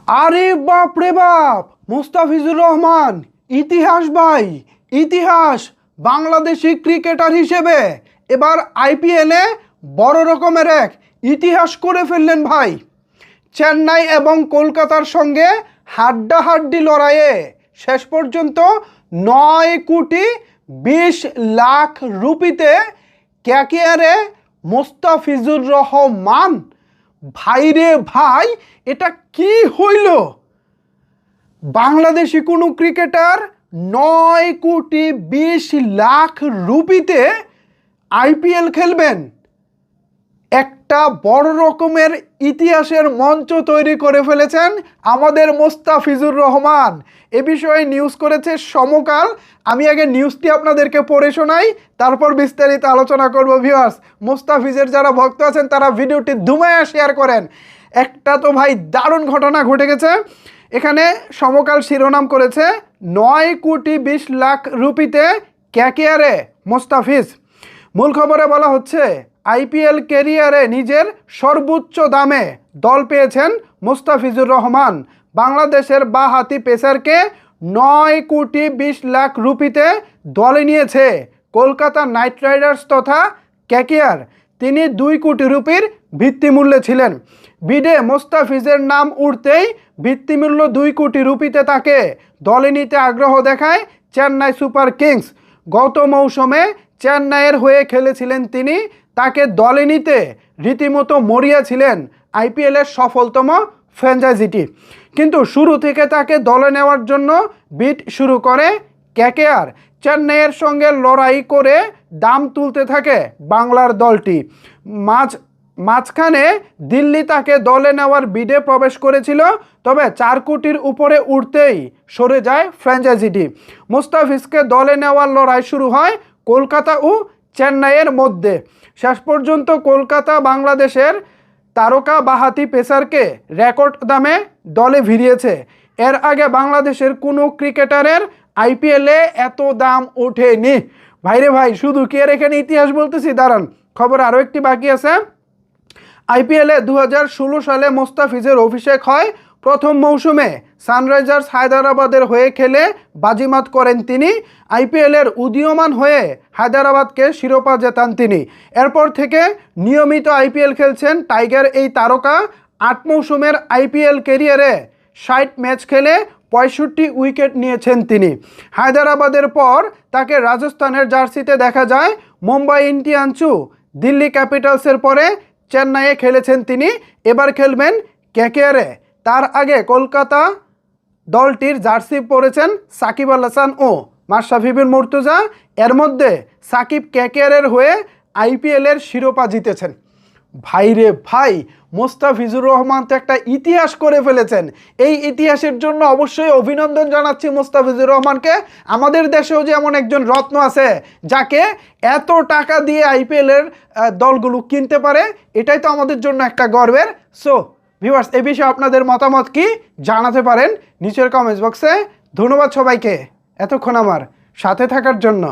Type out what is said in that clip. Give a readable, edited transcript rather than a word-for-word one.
আরে বাপ রে বাপ, মুস্তাফিজুর রহমান ইতিহাস ভাই, ইতিহাস। বাংলাদেশি ক্রিকেটার হিসেবে এবার আইপিএলে বড় রকমের এক ইতিহাস করে ফেললেন ভাই। চেন্নাই এবং কলকাতার সঙ্গে হাড্ডাহাড্ডি লড়াইয়ে শেষ পর্যন্ত 9,20,00,000 রুপিতে কেকেআরে মুস্তাফিজুর রহমান। ভাইরে ভাই, এটা কি হইল? বাংলাদেশি কোনো ক্রিকেটার 9,20,00,000 রুপিতে আইপিএল খেলবেন, একটা বড় রকমের ইতিহাসের মঞ্চ তৈরি করে ফেলেছেন আমাদের মুস্তাফিজুর রহমান। এ বিষয়ে নিউজ করেছে সমকাল। আমি আগে নিউজটি আপনাদেরকে পড়ে শোনাই, তারপর বিস্তারিত আলোচনা করব। ভিউয়ার্স, মুস্তাফিজের যারা ভক্ত আছেন তারা ভিডিওটি ধুমায়া শেয়ার করেন। একটা তো ভাই দারুণ ঘটনা ঘটে গেছে। এখানে সমকাল শিরোনাম করেছে 9,20,00,000 রুপিতে কেকেআরে মুস্তাফিজ। মূল খবরে বলা হচ্ছে, আইপিএল ক্যারিয়ারে নিজের সর্বোচ্চ দামে দল পেয়েছেন মুস্তাফিজুর রহমান। বাংলাদেশের বাঁহাতি পেসারকে 9,20,00,000 রুপিতে দলে নিয়েছে কলকাতা নাইট রাইডার্স তথা কেকেআর। তিনি 2 কোটি রুপির ভিত্তিমূল্যে ছিলেন। বিডে মুস্তাফিজের নাম উঠতেই ভিত্তিমূল্য 2 কোটি রুপিতে তাকে দলে নিতে আগ্রহ দেখায় চেন্নাই সুপার কিংস। গত মৌসুমে চেন্নাইয়ের হয়ে খেলেছিলেন তিনি। তাকে দলে নিতে রীতিমতো মরিয়া ছিলেন আইপিএলের সফলতম ফ্র্যাঞ্চাইজিটি। কিন্তু শুরু থেকে তাকে দলে নেওয়ার জন্য বিট শুরু করে কেকেআর। চেন্নাইয়ের সঙ্গে লড়াই করে দাম তুলতে থাকে বাংলার দলটি। মাঝখানে দিল্লি তাকে দলে নেওয়ার বিডে প্রবেশ করেছিল, তবে 4 কোটির উপরে উঠতেই সরে যায় ফ্র্যাঞ্চাইজিটি। মুস্তাফিজকে দলে নেওয়ার লড়াই শুরু হয় কলকাতা ও চেন্নাইয়ের মধ্যে। শেষ পর্যন্ত কলকাতা বাংলাদেশের তারকা বাঁহাতি পেসারকে রেকর্ড দামে দলে ভিড়িয়েছে। এর আগে বাংলাদেশের কোনো ক্রিকেটারের আইপিএলে এত দাম ওঠেনি। ভাইরে ভাই, শুধু কি আর এখানে ইতিহাস বলতেছি? দাঁড়ান, খবর আরও একটি বাকি আছে। আইপিএলে 2016 সালে মুস্তাফিজের অভিষেক হয়। প্রথম মৌসুমে সানরাইজার্স হায়দ্রাবাদের হয়ে খেলে বাজিমাত করেন তিনি। আইপিএলের উদীয়মান হয়ে হায়দ্রাবাদকে শিরোপা জেতান তিনি। এরপর থেকে নিয়মিত আইপিএল খেলছেন টাইগার এই তারকা। 8 মৌসুমের আইপিএল ক্যারিয়ারে 60 ম্যাচ খেলে 65 উইকেট নিয়েছেন তিনি। হায়দ্রাবাদের পর তাকে রাজস্থানের জার্সিতে দেখা যায়। মুম্বাই ইন্ডিয়ান্সু, দিল্লি ক্যাপিটালসের পরে চেন্নাইয়ে খেলেছেন তিনি। এবার খেলবেন কেকেআরে। তার আগে কলকাতা দলটির জার্সি পরেছেন সাকিব আল হাসান ও মাশরাফি বিন মুর্তজা। এর মধ্যে সাকিব কেকেআরের হয়ে আইপিএলের শিরোপা জিতেছেন। ভাইরে ভাই, মুস্তাফিজুর রহমান তো একটা ইতিহাস করে ফেলেছেন। এই ইতিহাসের জন্য অবশ্যই অভিনন্দন জানাচ্ছি মুস্তাফিজুর রহমানকে। আমাদের দেশেও যে এমন একজন রত্ন আছে যাকে এত টাকা দিয়ে আইপিএলের দলগুলো কিনতে পারে, এটাই তো আমাদের জন্য একটা গর্বের। সো ভিউয়ার্স, এই বিষয়ে আপনাদের মতামত কি জানাতে পারেন নিচের কমেন্টস বক্সে। ধন্যবাদ সবাইকে এতক্ষণ আমার সাথে থাকার জন্য।